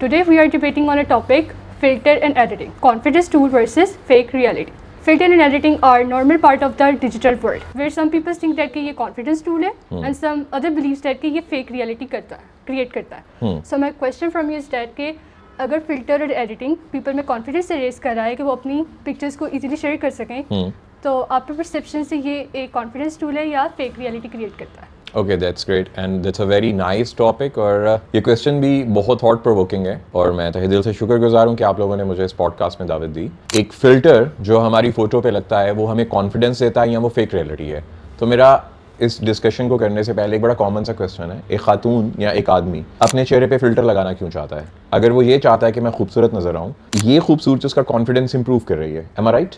Today we are debating on a topic, filter and editing, confidence tool versus fake reality. Filter and editing are normal part of the digital world, where some people think that कि ये confidence tool है, and some other believes that कि ये fake reality create करता है. So my question from you is that कि अगर filter और editing people में confidence से raise कर रहा है कि वो अपनी pictures को easily share कर सकें, तो आपके perception से ये एक confidence tool है या fake reality create करता है? Okay that's great and that's a very nice topic और ये क्वेश्चन भी बहुत थॉट प्रोवोकिंग है और मैं तहे दिल से शुक्रगुजार हूँ कि आप लोगों ने मुझे इस पॉडकास्ट में दावत दी. एक फ़िल्टर जो हमारी फ़ोटो पे लगता है वो हमें कॉन्फिडेंस देता है या वो फेक रियलिटी है? तो मेरा इस डिस्कशन को करने से पहले एक बड़ा कॉमन सा क्वेश्चन है, एक खातून या एक आदमी अपने चेहरे पे फ़िल्टर लगाना क्यों चाहता है? अगर वो ये चाहता है कि मैं खूबसूरत नजर आऊँ, ये खूबसूरती उसका कॉन्फिडेंस इंप्रूव कर रही है. एम आई राइट?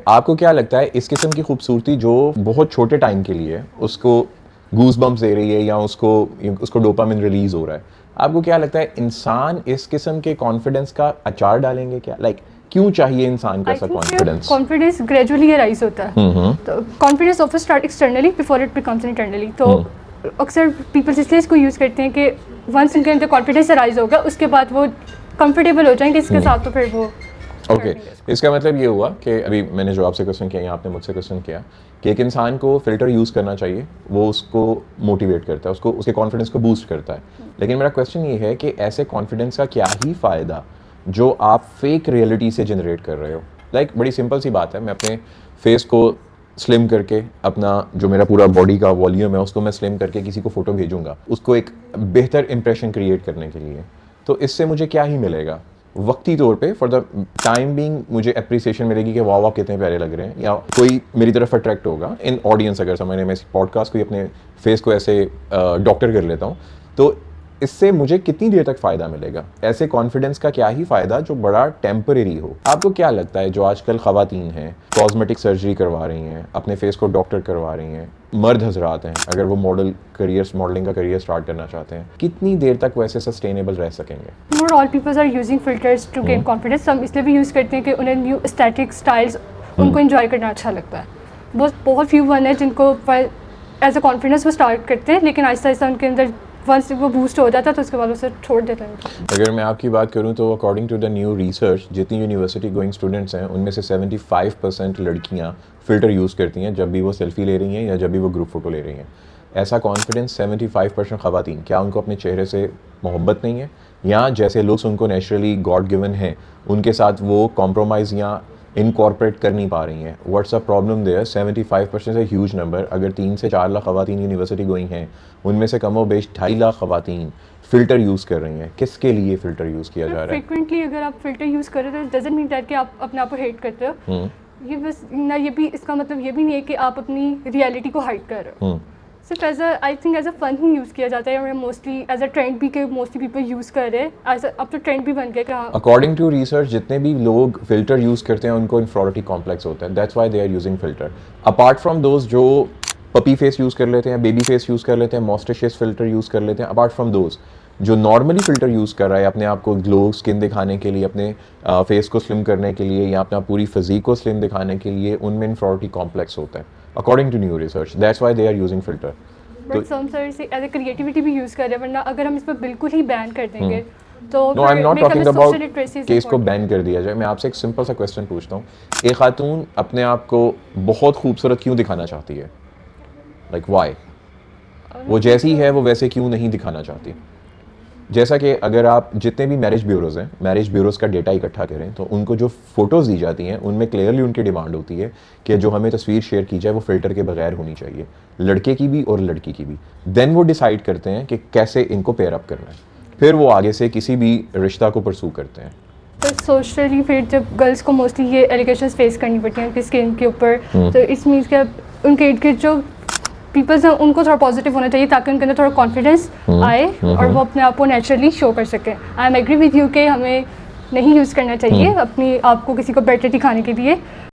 आपको क्या लगता है इस किस्म की खूबसूरती जो बहुत छोटे टाइम के लिए उसको गूज बम्प्स दे रही है या उसको डोपामिन रिलीज हो रहा है, आपको क्या लगता है इंसान इस किस्म के कॉन्फिडेंस का अचार डालेंगे क्या? क्यों चाहिए इंसान को ऐसा कॉन्फिडेंस? कॉन्फिडेंस ग्रेजुअली अराइज होता है. तो confidence offer start externally before it becomes internally. तो अक्सर पीपल्स इसलिए इसको यूज़ करते हैं कि वंस उनके अंदर कॉन्फिडेंस अराइज होगा उसके बाद वो कंफर्टेबल हो जाएंगे इसके साथ, तो फिर वो ओके इसका मतलब ये हुआ कि अभी मैंने जो आपसे क्वेश्चन किया या आपने मुझसे क्वेश्चन किया कि एक इंसान को फ़िल्टर यूज़ करना चाहिए, वो उसको मोटिवेट करता है, उसको उसके कॉन्फिडेंस को बूस्ट करता है. लेकिन मेरा क्वेश्चन ये है कि ऐसे कॉन्फिडेंस का क्या ही फ़ायदा जो आप फेक रियलिटी से जनरेट कर रहे हो? बड़ी सिंपल सी बात है, मैं अपने फेस को स्लिम करके अपना जो मेरा पूरा बॉडी का वॉल्यूम है उसको मैं स्लिम करके किसी को फ़ोटो भेजूंगा उसको एक बेहतर इंप्रेशन क्रिएट करने के लिए. तो इससे मुझे क्या ही मिलेगा? वक्ती तौर पे फॉर द टाइम बीइंग मुझे अप्रिसिएशन मिलेगी कि वाह वाह कितने प्यारे लग रहे हैं, या कोई मेरी तरफ अट्रैक्ट होगा इन ऑडियंस. अगर समझने मैं इस पॉडकास्ट को अपने फेस को ऐसे डॉक्टर कर लेता हूँ, तो इससे मुझे कितनी देर तक फ़ायदा मिलेगा? ऐसे कॉन्फिडेंस का क्या ही फ़ायदा जो बड़ा टेम्परेरी हो? आपको क्या लगता है जो आजकल ख़वातीन हैं कॉस्मेटिक सर्जरी करवा रही हैं, अपने फेस को डॉक्टर करवा रही हैं, मर्द हजरात हैं अगर वो मॉडलिंग का करियर स्टार्ट करना चाहते हैं, कितनी देर तक वैसे सस्टेनेबल रह सकेंगे? More all peoples are using filters to gain confidence. हम इसलिए भी यूज़ करते हैं कि उन्हें न्यू एस्थेटिक स्टाइल्स उनको एंजॉय करना अच्छा लगता है. बहुत फ्यू वन है जिनको एज अ कॉन्फिडेंस वो स्टार्ट करते हैं, लेकिन आहिस्ता आहिस्ता उनके अंदर वंस वो बूस्ट हो जाता है तो उसके बाद उसे छोड़ देते हैं. अगर मैं आपकी बात करूं तो according to the new research जितनी यूनिवर्सिटी गोइंग स्टूडेंट्स हैं उनमें से 75% लड़कियां फ़िल्टर यूज़ करती हैं जब भी वो सेल्फी ले रही हैं या जब भी वो ग्रुप फ़ोटो ले रही हैं. ऐसा कॉन्फिडेंस 75% ख़वातीन, क्या उनको अपने चेहरे से मोहब्बत नहीं है, या जैसे लुक्स उनको नेचुरली गॉड गिवन है उनके साथ वो कॉम्प्रोमाइज़ या इनकॉर्पोरेट कर नहीं पा रही हैं? What's a problem there? 75% is a huge number. अगर 3 से 4 लाख ख़वातीन यूनिवर्सिटी गोइंग हैं, उनमें से कमो बेश 2.5 लाख ख़वातीन फ़िल्टर यूज़ कर रही हैं. किसके लिए फ़िल्टर यूज़ किया जा रहा है? फ्रीक्वेंटली अगर आप फ़िल्टर यूज़ कर रहे हो तो डजंट मीन दैट कि आप अपने आप को हेट करते हो. ये बस ना, ये भी इसका मतलब ये भी नहीं है कि आप अपनी रियलिटी को हाइड कर रहे हो. सिर्फ I think as a fun ही यूज़ किया जाता है, और मोस्टली एज अ ट्रेंड भी के मोस्टली पीपल यूज़ कर रहे हैं. अब तो ट्रेंड भी बन गया कि हाँ. अकॉर्डिंग टू रिसर्च जितने भी लोग फ़िल्टर यूज़ करते हैं उनको इन्फीरियरिटी कॉम्प्लेक्स होता है. That's why they are using filter. Apart from those जो पपी फेस यूज़ कर लेते हैं, बेबी फेस यूज़ कर लेते हैं, मॉस्टेशियस फ़िल्टर यूज़ कर लेते हैं, अपार्ट फ्रॉम दोज जो नॉर्मली फ़िल्टर यूज़ कर रहा है अपने आप को ग्लो स्किन दिखाने के लिए, अपने फेस को स्लिम करने के लिए या अपना पूरी फिज़ीक को स्लिम दिखाने के लिए, उनमें इन्फीरियरिटी कॉम्प्लेक्स होता है according to new research. That's why they are using filter. But some सर से एज अ क्रिएटिविटी भी यूज़ कर रहे हैं, वरना अगर हम इस पर बिल्कुल ही बैन कर देंगे तो no I am not talking about कि इसको बैन कर दिया जाए. मैं आपसे एक सिंपल सा क्वेश्चन पूछता हूँ. एक खातून अपने आप को बहुत खूबसूरत क्यों दिखाना चाहती है? व्हाई? वो जैसी है वो वैसे क्यों नहीं दिखाना चाहती? जैसा कि अगर आप जितने भी मैरिज ब्यूरोज़ हैं, मैरिज ब्यूरोज़ का डेटा इकट्ठा करें तो उनको जो फ़ोटोज़ दी जाती हैं उनमें क्लियरली उनकी डिमांड होती है कि जो हमें तस्वीर शेयर की जाए वो फ़िल्टर के बगैर होनी चाहिए, लड़के की भी और लड़की की भी. देन वो डिसाइड करते हैं कि कैसे इनको पेयर अप करना है, फिर वो आगे से किसी भी रिश्ता को परसू करते हैं. तो सोशली फिर जब गर्ल्स को मोस्टली ये एलिगेशंस फेस करनी पड़ती हैं उनकी स्किन के ऊपर, तो इस मीन्स के उनके इर्द गिर्द जो पीपल्स हैं उनको थोड़ा पॉजिटिव होना चाहिए ताकि उनके अंदर थोड़ा कॉन्फिडेंस आए और वो अपने आप को नेचुरली शो कर सकें. I am agree with you कि हमें नहीं यूज़ करना चाहिए अपनी आप को किसी को बेटर दिखाने के लिए.